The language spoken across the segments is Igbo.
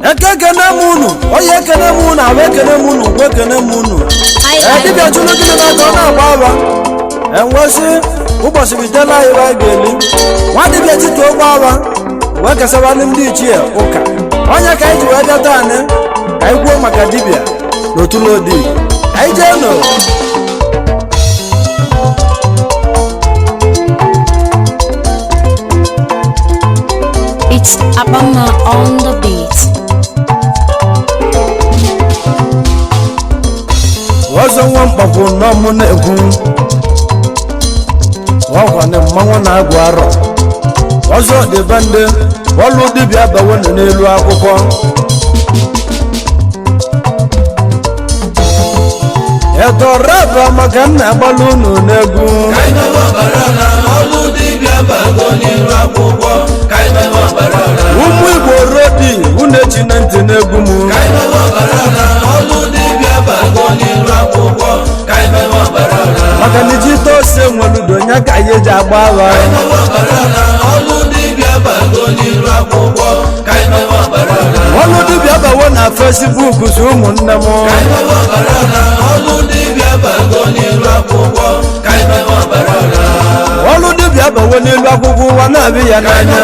ekekene munu oye ekene munu awe ekene munu kwe ekene munu dibia chulu gị na ka ọ na-agba agba enwesị ụbọchị bidela anyị wa ga-eli nwa dibia tituo gba agba wee kesawalị ndị ichie ụka onye ka anyị ji wee bịata anyị ka anyị kwuo maka dibia n'otulodi anyị jee nụ. It's Abama on the beat. Ọzọ nwa mkpagbu n'ọmụ na-ekwu ọkwana mmanwụ na-agụ arọ ọzọ dịbe ndị ọlụ dibịa bawo n'elu akwụkwọ edoraba maka nna agbalụ unu n'egwu ụmụ Igbo rodi unu echi na ntị n'egwu m maka na iji tose nweludo nya ka ihe eji agba agha ọlụ dibịa bawo na Facebook si ụmụnne m ọlụ dibịa bawo n'elu akwụkwọ ụwa na-abịa ya n'anya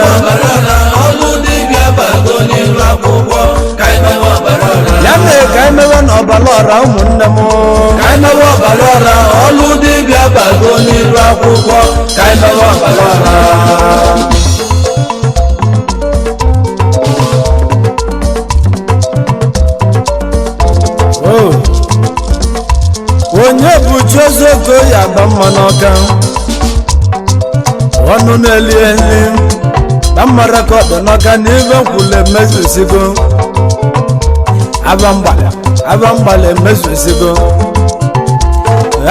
ya mere ka anyị mewe na ọbara ọra ụmụnne m ka anyị mewe ọbara ọra ọlụ dibịa bago n'ilu akwụkwọ ka anyị mewe ọbara ọra. Onye bụ Chiozuoke ya agba mma n'ọka ọnụ na-eli eli na mma rekọdụ n'ọka na ibe nkwule emezusigo abamgbala emezusigo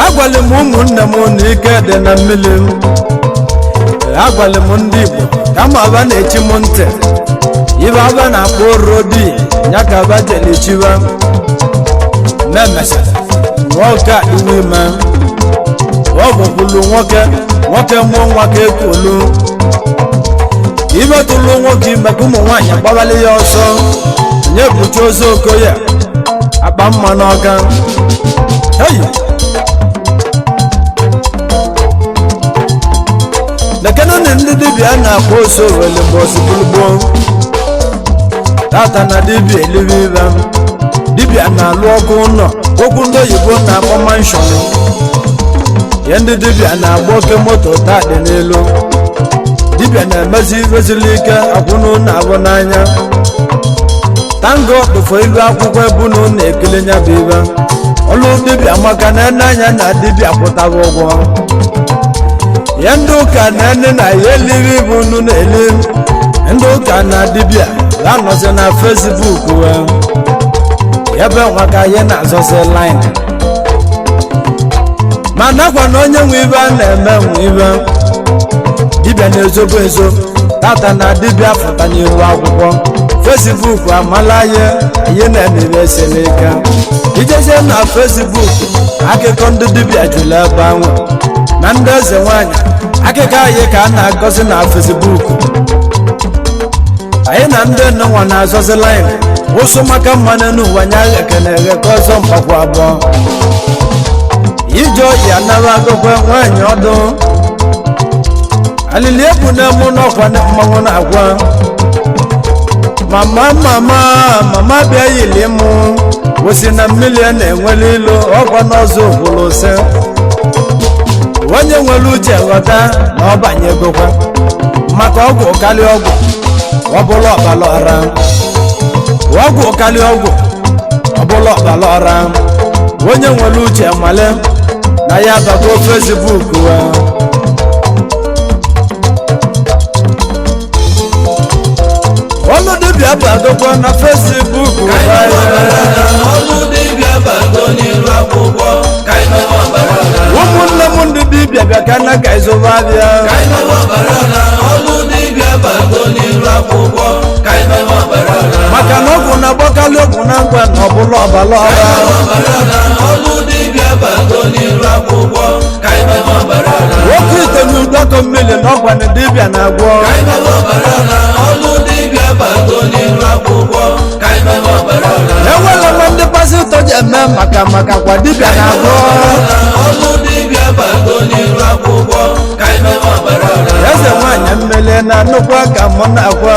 agwali m ụmụnne m na ike dị na mmiri agwali m ndị Igbo kama aba na-echi m ntị ibe aba na-akpọ rodi ya ka aba jelichiba na-emesara nwoke a iwu ime ọgwụ kwulu nwoke mụọ nwa ka ekwulu imetụlụ nwoke ime ka ụmụ nwaanyị gbawali ya ọsọ nye bụ Chiozuoke ya akpa mma n'ọka lekenụnụ ndị dibịa na-akpọ osowele mgbe osigbulugbo tata na dibịa eliwe ibe dibịa na-alụ ọkụ ụlọ okwu ndị oyibo na-akpọ manshọn ya ndị dibịa na-agba oke moto taa dị n'elu dibịa na-emezi vezili ike akwụnụ na-abụ n'anya tango dụfọ ilu akwụkwọ ebunu na-ekele nya bụ ibe ọlụ dibịa maka na ene anya na dibịa kwụtaba ụgwọ ya ndị ụka na ene na ya elighị ibu unu na-eli ndị ụka na dibịa ga-anọzi na Facebook ebe nwaka ihe na-azọzi line ma nakwa na onye nwe ibe a na-eme nwe ibe dibịa na-ezobo ezo tata na dibịa fụta n'ihu akwụkwọ Facebook amala ihe na-emebe esele ike ijezie na Facebook akụkọ ndị dibịa jụrụ ebe anwa na ndị eze nwanyị akụkọ anyị ka a na-agọzi na Facebook anyị na ndị nnenwa na-azọzi line ụsụ maka mmanụ n'ụwa nya ekene ka ọzọ mkpakwa abụọ ije ọji anara agụkwe nwaanyị ọdụ alili ebu na-emu n'ọkwa mmanwụ na-agwa mama bịa yili mụ wosi na mmiri a na-enwele ilu ọkwa n'ọzọ okwulose onye nwere uche ghọta na ọ banyegokwa maka ọgwụ karịa ọgwụ ọbụla ọbala ọra ọgwụ karịa ọgwụ ọbụla ọbala ọra onye nwere uche male na ya bago Facebook ọlụ dibịa bagokwa na Facebook ụmụnne m ndị dibịa bịa ka na ka ịzụba abịa maka na ọgwụ na-agbakarị ọgwụ na ngwa na ọbụla ọbala ọra nwoke ite n'ụdọkọ mmiri na ọgwa na dibịa na-agwọ mụ na-akwa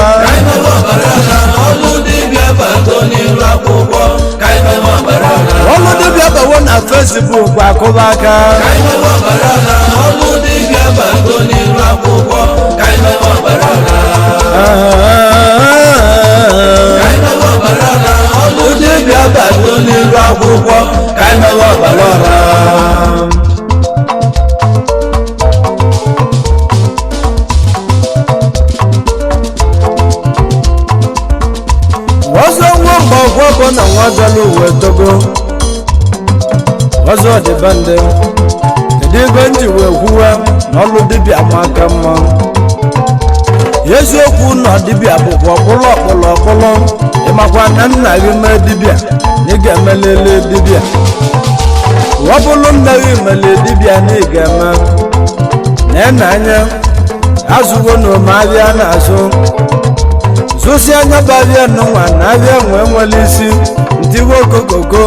ọlụ dibịa bago n'iru akwụkwọ ọlụ dibịa bawo na Facebook akụba aka ọlụ dibịa bago n'iru akwụkwọ ọlụ dibịa bago n'iru akwụkwọ ka anyị mewe ọbara ọra ọzọ nwa mgbọgwọ bụ na nwa bịala uwe togo ọzọ dịbandị kedu ebe m ji wee kwuwe na ọlụ dibịa ma aka mma eziokwu na dibịa bụkwa ọkpụlụ ịmakwa na nna gị mee dibịa na ị ga-emelele dibịa ọ bụrụ nna gị mele dibịa na ị ga-eme na anya azụgo na ome abịa na-azụ zụsi anya bụ abịa n'ụwa na abịa nwere isi ntiwe okokoko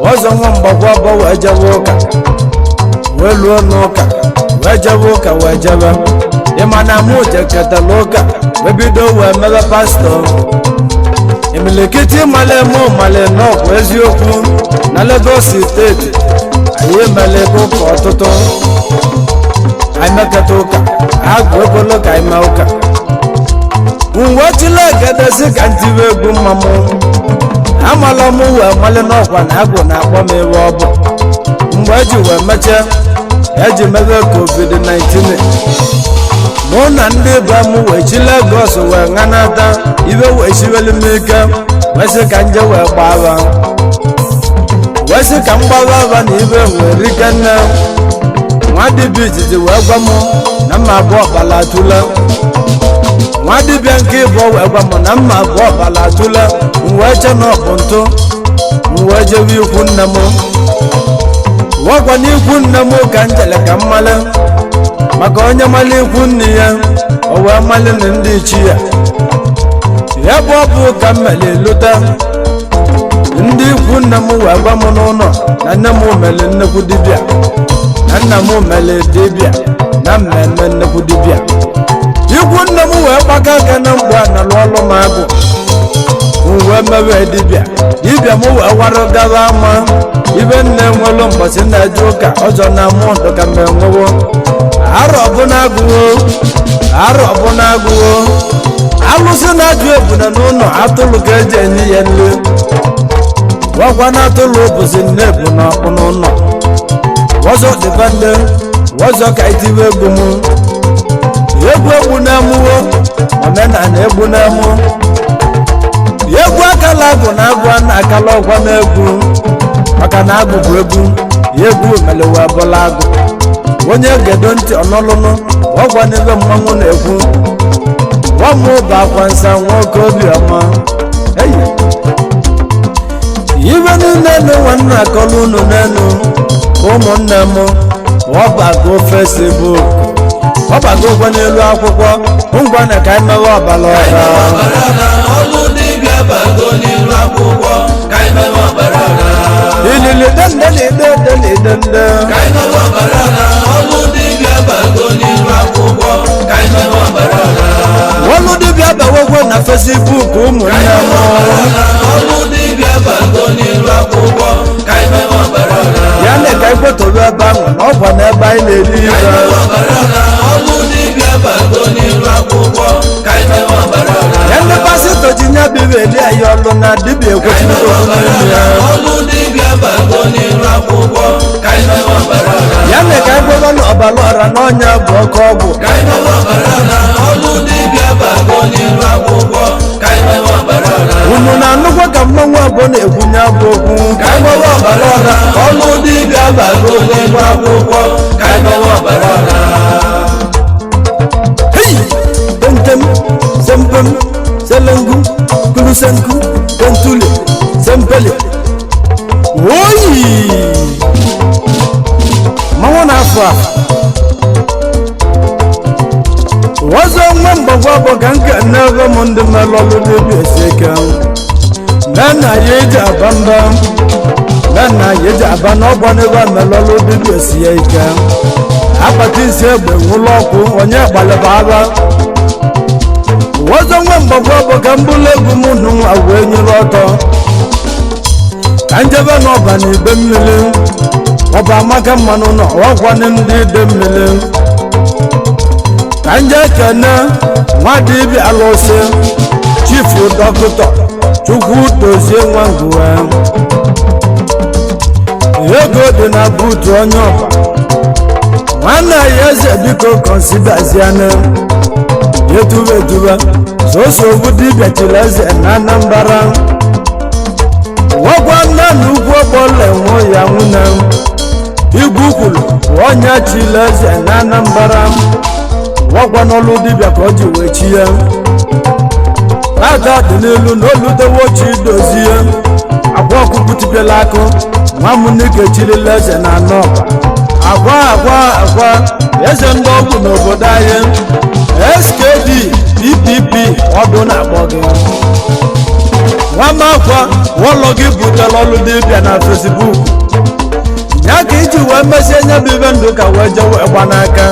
ọzọ nwa mgbakwa bụ wee jebe ụka wee luo n'ụka wee jebe ụka wee jebe ịma na mụ jeketala ụka wee bido wee mebe pastọ imilikiti male mụ male n'ọkwa eziokwu na Lagos steeti anyị emela ebe ụka ọtụtụ anyị mekata ụka agụ okolo ka anyị mee ụka mgbe ochila egedezi ka ntiwe egwu mmamụ amala m wee male n'ọkwa na agụ na-akpọ m ebe ọ bụ mgbe eji wee mechie eji mebe COVID-19 mụ na ndị be m wee chi Lagos wee ṅanata ibe wee chiwelu m ike wee sị ka nje wee gbaba wee sị ka m gbaba aba na ibe wee rike nne nwa dibịa izizi wee gwa m na mma abụọ ọbala atụla nwa dibịa nke ịbụ wee gwa m na mma abụọ ọbala atụla m wee che na ọbụ ntụ m wee jewe ikwu nne m wekwa n'ikwu nne m ka m jele ka m male maka onye mali ikwu nne ya o wee mali na ndị ichi ya ebe ọ bụ ka m mele lụta ndị ikwu nne m wee gwa m n'ụlọ na nne m mele nnekwu dibịa na nna m mele dibịa na mmemme nnekwu dibịa ikwu nne m wee gbaka aka na mgbe a na lụ ọlụ m agụ wee mewe dibịa m wee warụ gaba ama ibe nne nwelu mbọchị na-eje ụka ọjọ na mụ ndụ ka mme nwewo arọ ọbụna agụwo alụsị na-ajụ ebuna n'ụlọ atụlụ ka eji enye ya nri gwakwa na atụlụ ụbọchị nne ebu na ọkpụ n'ụlọ wọzọ dịbande wọzọ ka itiwe egwu m egwu na-amụwo omenala egwu na-amụ egwu akala agụ na agụ a na-akala ọgwa n'egwu maka na agụ bụ egwu melewe bụla agụ onye gedo ntị ọnọlụnụ ọgwa n'ebe mmanwụ na-ekwu nwamụ bụ akwa nsa nwoke obiọma ibe niile nwanne akọlụ unu n'elu ụmụnne m ọbago Facebook ọbago ụgwọ n'elu akwụkwọ ngwa na ka anyị mewe ọbara ọra ilili dende ọlụ dibịa bawogwo na Facebook ụmụnne m ya na ka ikpotobe ebe ahụ na ọkwa n'ebe anyị na-eri ibe ya ndị pasịtọ ji nye biri eli anyị ọlụ na dibịa ekwechiri okwu n'elu ya ya na ka ịgwọrọ na ọbara ọra n'ọnya bụ ọkụ ọgwụ unu na-anụkwa ka mmanwụ abụọ na-egwunye abụ okwu ka ịgwọrọ ọbara ọra ọlụ dibịa bago n'elu akwụkwọ ka ịgwọrọ ọbara ọra tentem sempem selengu kulusenku tentule sempele oyi mmanwụ na-afọ a wazọ nwa mgbagwa bụ ka nke n'ebe m ndị mmelụ ọlụ n'ebi esi ike nna ya eji aba mba nna ya eji aba n'ọgbọ n'ebe mmelụ ọlụ n'ebi esi ya ike akpati isi egbe nwụlọ ọkụ onye gbalịba agha ọzọ nwa mgbagwa bụ ka mbụlụ egwu m nụ nwa wee nyere ọtọ ka njebe n'ọba na ibe mmiri ọba amaka mmanụ nọ ọgwanị ndị ide mmiri ka nje kene nwa dibịa alụsị chifu dọkịta chukwu dozie nwa ngụwe ego dị na buutu onye ọba nwanne ya eze biko kọnsidazianụ yetubetuba soso obu dibịa chiri eze na Anambra wagwa nna na ugwu ọgbọla enwe ya nwune igwu kwuru onye chiri eze na Anambra wagwa n'ọlụ dibịa ka o ji wee chi ya aka dị n'elu na oludewo chi dozie agwa ọkụkụ tipịala akụ nwa m nike chirila eze na Anọba agwa eze ndị ọgwụ n'obodo anyị SKD PPP ọdụ na-akpọ gị nwamakwa ụlọ gị butere ọlụ dibịa na Facebook ya ka iji wee mesie nye bụ ibe ndụ ka wee jewe gba n'aka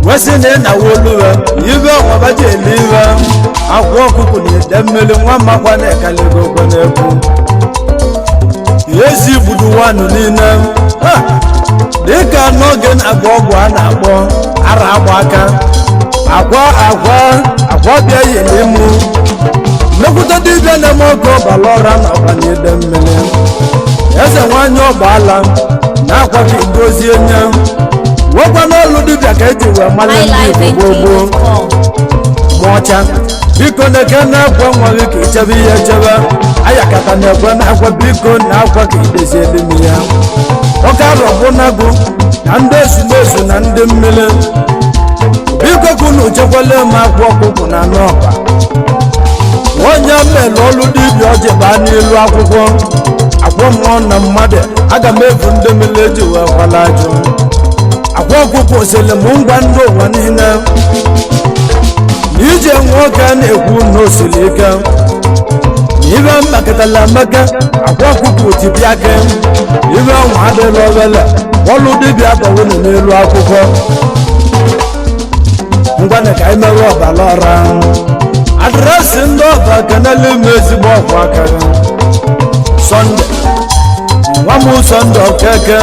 wee sị na ị na-awa oluwe ibe ọnwabaji ele iwe akwa ọkụkụ na ide mmiri nwamakwa na-ekaligo okwe n'ekwu ezi gbudu wanụ niile dịka n'oge na-agba ọgwụ a na-akpọ ara agba aka akwa bịa yele mụ mmekwute dibịa na-eme oge ọbala ọra na ọbanide mmiri eze nwanyị ọgbaala na-akwa ka idozie nye wekwa n'ọlụ dibịa ka eji wee mara ndị Igbo gboo ma ọcha biko na-eke na-akwa nwa gị ka ichebe ihe echebe ayakata na-ekwe na-akwa biko na-akwa ka idezie elimi ya ọka arọbụnagụ na ndị esumesu na ndị mmiri biko kunu chekwala m akwa ọkụkụ na Anọba onye mmelu ọlụ dibịa ọjị baa n'elu akwụkwọ akwa mmụọ na mmadụ aga m efu ndị mmiri eji wee kwala ajụ akwa ọkụkụ sịrị m ngwa ndị ụwa niile ije nwoke a na-ekwu n'osiri ike ibe mmakịtala emeka akwa ọkụkụ tipịa aka ibe ọnwa adịla obele ọlụ dibịa bawụnụ n'elu akwụkwọ ngwana ka anyị mewe ọbala ọra adresị ndị ọba kenele ime ezigbo ọkwa aka Sọnde nwa m Sọnde Okeke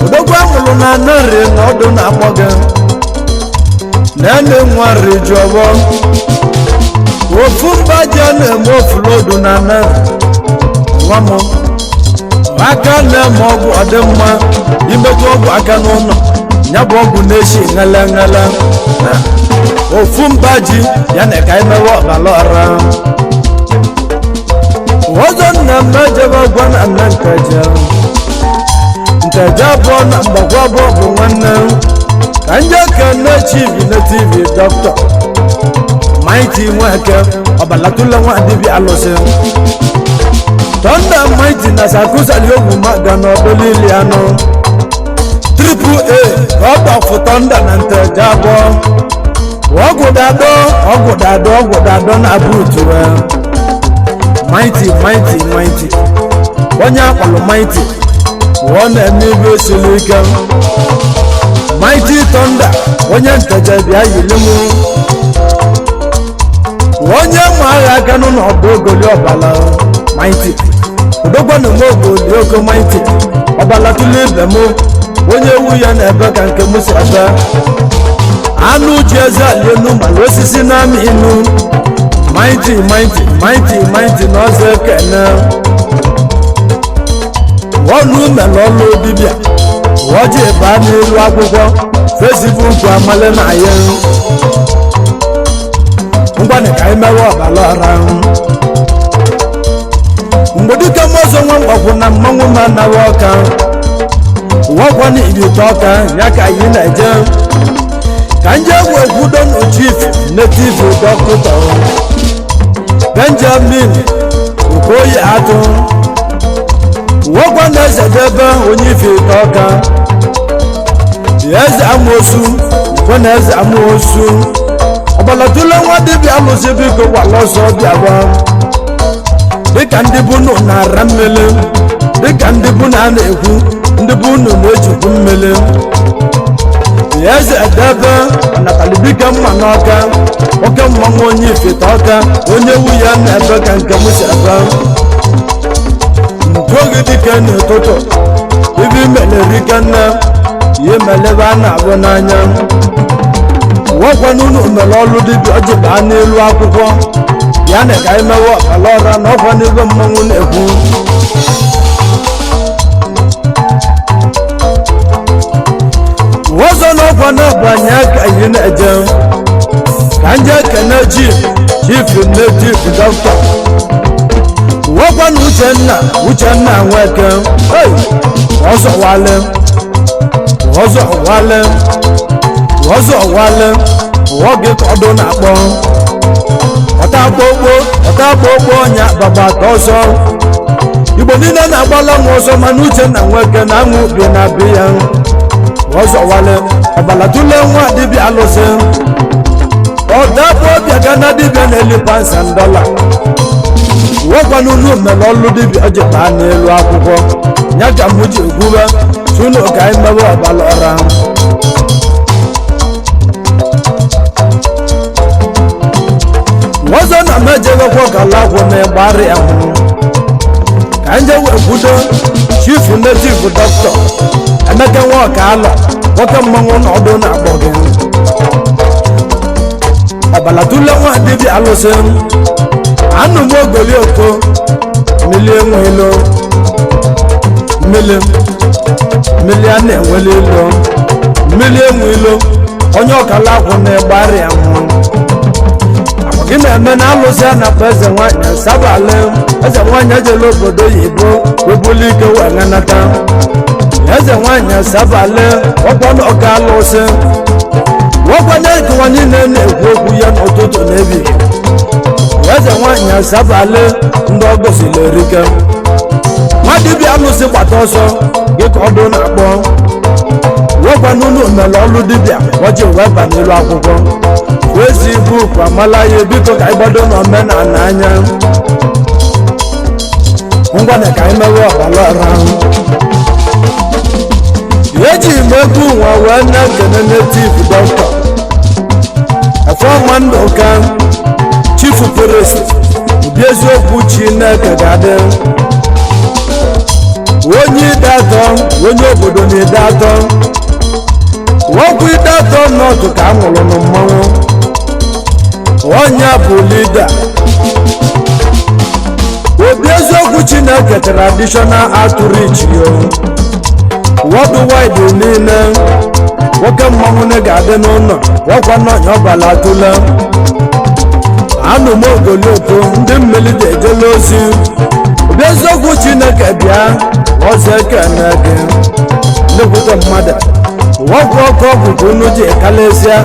odogwu amụrụ na Anarị na ọdụ na-akpọ gị na-ene nwa rijuọbọ ofu mba ji a na-eme ofulodu na Anarị nwa m aka na-eme ọgwụ ọdịmma imetụ ọgwụ aka n'ụlọ ya bụ ọgwụ na-eshi ṅele ofu mba ji ya na ka imewe ọbala ọra ọzọ nna m ejebe ọgwa na nna nteje abụọ na mgbagwa abụọ bụ nwanne ka nje kene chief na TV Dr. Mighty Nweke ọbalatụla nwa dibịa alụsị Thunder Mighty na sakusali ogwu maga na ọdolili anụ Triple A ka ọ gbafụ Thunder na nteje abụọ ọgwụdado na buutu Mighty onye akpọrọ Mighty ọ na-eme ibe osiri ike Mighty Thunder onye nteje bịa yiri mụ onye ma agha aka n'ụlọ ọdụ ogoli ọbala Mighty odogwa na ome ogoli ogo Mighty ọbala tụlụ ibe mụ onye ewu ya na ebe ka nke mụ si ebe anụ ji eze alienu mana osisi na-amị inu Mighty na ọzọ ekene ọnụ mere ọlụ dibịa ọjị baa n'elu akwụkwọ Facebook amale na ya ngwana ka anyị mewe ọbala ọra mgbe dịka mmụọzọ nwa mgbakwu na mmanwụ ma nawa ọka wakwa na ibite ọka ya ka anyị na-eje ka nje wee kwudo na chief native dọkịta Benjamin Okoye atụ wakwa na eze debe onye ife ite ọka eze amoosu kwa na eze amoosu ọbalatụla nwa dibịa alụsị biko gwala ọsọ bịawa dịka ndị bunu na-ara mmele dịka ndị bunu a na-ekwu ndị bunu na-ejikwu mmele eze edebe natalibike mma n'ọka oke mmanwụ onye ifite ọka onye nwunye na-ebe ka nke m si ebe ntuoge dike n'ụtụtụ ibe imelerike nne ihe melebe a na-abụ n'anya nwekwana unu mere ọlụ dibịa ọjị baa n'elu akwụkwọ ya na ka imewe ọkala ọra na ọkwa n'ebe mmanwụ na-ekwu ọzọ n'ọkwa na-abanye ka ihe na-eje ka nje kene chief native doctor nwekwa na uchenna nweke ọzọ wale oge ka ọdụ na-akpọ ọtakpokpo ọnya babata ọzọ igbo niile na-agbala nwa ọzọ mana uchenna nweke na anwụ bi na be ya ọzọ wale ọbalatule nwa dibịa alụsị ọdapụ ọbịa ga na dibịa na-eli $1,000 nwekwana unu mere ọlụ dibịa ji baa n'elu akwụkwọ ya ka m ji ekwube tụnụ ka anyị mewe ọbala ọra ọzọ na mejewekwa ọkala akwụ na ịgbarị ya hụ ka nje wee kwudo chief native doctor emeke nwa ọka alọ nwoke mmanwụ na ọdụ na-akpọ gị ọbalatule nwa dibịa alụsị anụ m ogoli oko mmili enwelo mmili a na-enwele ilo mmili enwe ilo onye ọkala akwụ na ịgbarị ya hụ gị na-eme na alụsị a na-akpọ eze nwanyị sabale eze nwanyị ejela obodo oyibo webuli ike wee nganata eze nwanyị sabale ọkwana ọka alụsị ọkwana ekewa niile na-ekwu okwu ya n'ụtụtụ n'ebighị eze nwanyị sabale ndị ọ gosiri erike nwa dibịa alụsị gbata ọsọ gị ka ọdụ na-akpọ ọkwana unu mere ọlụ dibịa ọjị wee ba n'elu akwụkwọ wezi buku amala ya biko ka ịgbado n'omenala anya ngwana ka anyị mewe ọbala ọra ahụ eji m egwu nwa wee na-ekene native doctor ọfọma ndụka chief priest ụdị eziokwu Chineke ga-adị onye ide atọ onye obodo na ide atọ nwoke ide atọ n'ọtụ ka a nwụrụ na mmanwụ onye bụ lida obi eziokwu Chineke traditional outreach yo worldwide niile nwoke mmanwụ na ga-adị n'ụlọ ọkwa n'ọnya ọbala atụla anụ m ogologo ndị mmelite ejela ozi obi eziokwu Chineke bịa ọzọ ekene gị nnekwute mmadụ ọgwụ ọkụ ọgwụ ka unu ji kalesịa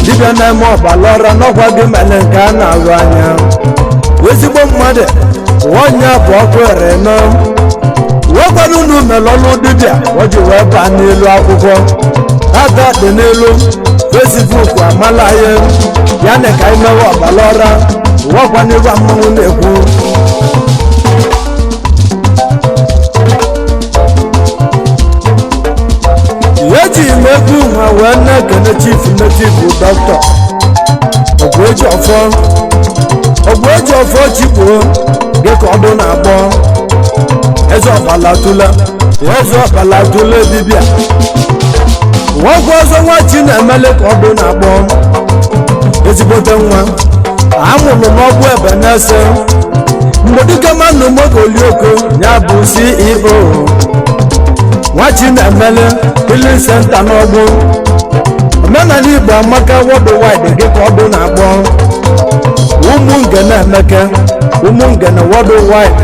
dibịa na-eme ọbala ọra n'ọkwa gị mere nke a na-ahụ anya ezigbo mmadụ onye bụ ọkụ ere nọ wekwana unu mere ọlụ dibịa o ji wee baa n'elu akwụkwọ aka dị n'elu Facebook amala ya na ka anyị mewe ọbala ọra wekwa n'ebe mmanwụ na-ekwu eji m egwu nwa wee na-ekene chief native doctor ọgwụ ọfọ chikpuo gị ka ọdụ na-akpọ eze ọbala tụle dibịa nwoke ọzọ nwa Chinemele ka ọdụ na-akpọ ezigbote nwa amụrụ n'ọgwụ ebe na-ese mgbe dịka mmanụ mogolioko ya bụ CEO nwa Chinemele healing center n'ọgbụ omenala Igbo amaka worldwide gị ka ọdụ na-akpọ ụmụ ngene emeke ụmụ ngene worldwide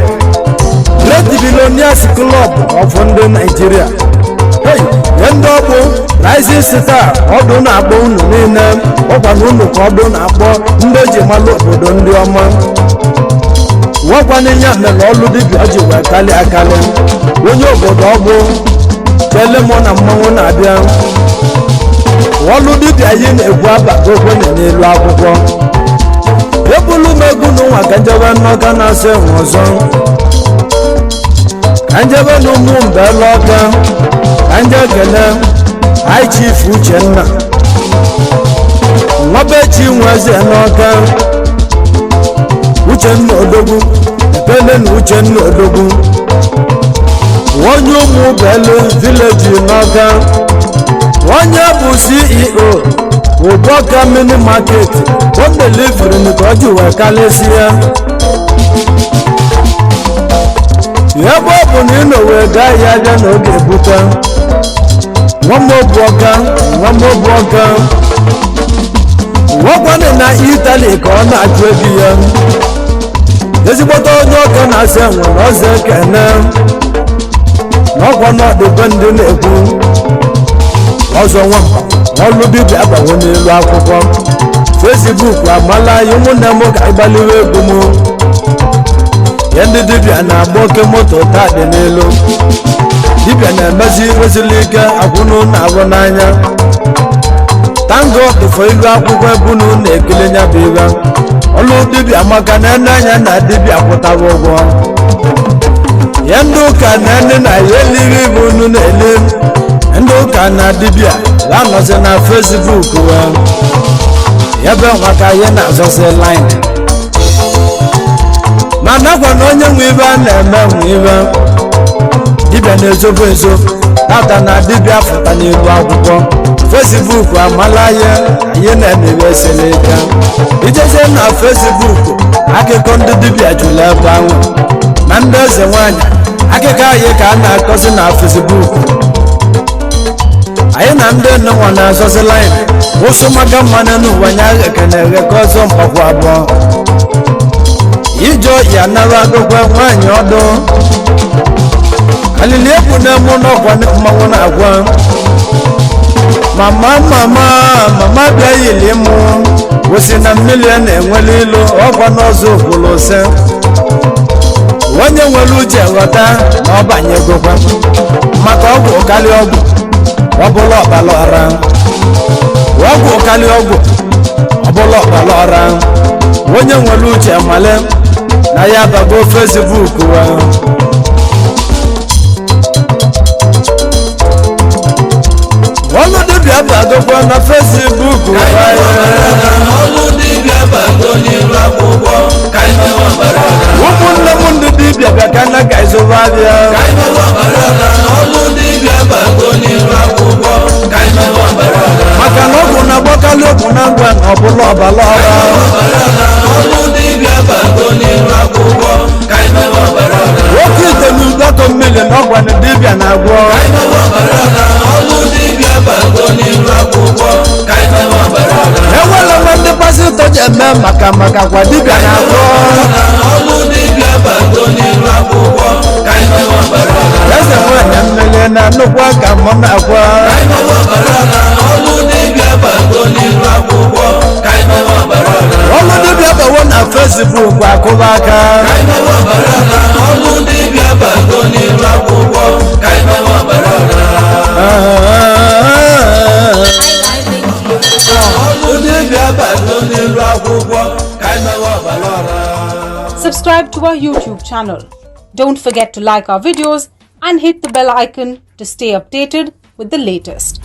Great Billionaires Club of ndị Nigeria ndị ọgbụ rising star ọdụ na-akpọ unu niile ọkwa na unu ka ọdụ na-akpọ ndị eji malụ obodo ndị ọma nwekwana ihe mere ọlụ dibịa ji wee kalị akalị onye obodo ọgbụ kele mụ na mmanwụ na-abịa ọlụ dibịa yi na-egwu abata okwenye n'elu akwụkwọ ebulu m egwu n'ụwa ka njebe n'ọka na-asị enwe ọzọ ka njebe n'ụmụ mbela ọka ka nje kele High Chief Uchenna nwabechi nweze n'ọka Uchenna Odogwu Ekene na Uchenna Odogwu onye ụmụ belu village n'ọka onye bụ CEO Ụbọka mini market o delivery nke ọ ji wee kalịsịa ebe ọ bụ na ị nọ wee gaa ya abịa n'oge ebute nwamobuọka nwekwanị na Italy ka ọ na-achụ ego ya ezigbote onye ọka na-asị enwere ọzọ ekene n'ọkwa n'ọdịbe ndị na-ekwu ọzọ nwamba ọlụ dibịa agbawo n'elu akwụkwọ Facebook amala ya ụmụnne m ka ịgbaliwe egwu m ya ndị dibịa na-agba oke moto taa dị n'elu dibịa na-emezi resili ike akwụnụ na-arụ n'anya tango dịfọ ilu akwụkwọ ebunu na-ekele nya bụ ibe ọlụ dibịa maka na ene anya na dibịa kwụtara ụgwọ ya ndị ụka na ene na ya elighị bụ unu na-ele ndị ụka na dibịa ga-anọzi na Facebook ya be maka ihe na-azọzi line mana gwa na onye nwe ibe a na-eme nwe ibe dibịa na-ezobo ezo tata na dibịa fụta n'elu akwụkwọ Facebook amala ya ihe na-emewe esele ike ijezie na Facebook akụkọ ndị dibịa jụrụ ebe ahụ na ndị eze nwanyị akụkọ anyị ka a na-akọzi na Facebook anyị na ndị nnenwa na-azọzi line ụsụ maka mmanụ n'ụwa nya ekene egheka ọzọ mgbakwa abụọ ije ya nara agụgwa nwaanyị ọdụ alili ekwu na-emu n'ọkwa mmanwụ na-agwa mama bịa yili mụ gosi na mmiri na-enwele ilu ọkwa n'ọzọ okwulu ose onye nwere uche ghọta na ọ banyegokwa maka ọgwụ karịa ọgwụ ọbụla ọbala ọra ọgwụ karịa ọgwụ ọbụla ọbala ọra onye nwere uche male na ya bago Facebook wa ọlụ dibịa bagokwa na Facebook ụmụnne m ndị dibịa bịa ka na ga izụba abịa maka na ọgwụ na-agbakalị ọgwụ na ngwa na ọbụla ọbala ọra nwoke ite n'ụdọkọ mmiri na ọgwa na dibịa na-agwọ enwere nwe ndị pasịtọ ji eme maka kwa dibịa na-agwọ eze nwanyị mmiri na nnukwu aka mụ na-agwa ọlụ dibịa bawo na Facebook akụba aka Subscribe to our YouTube channel. Don't forget to like our videos and hit the bell icon to stay updated with the latest.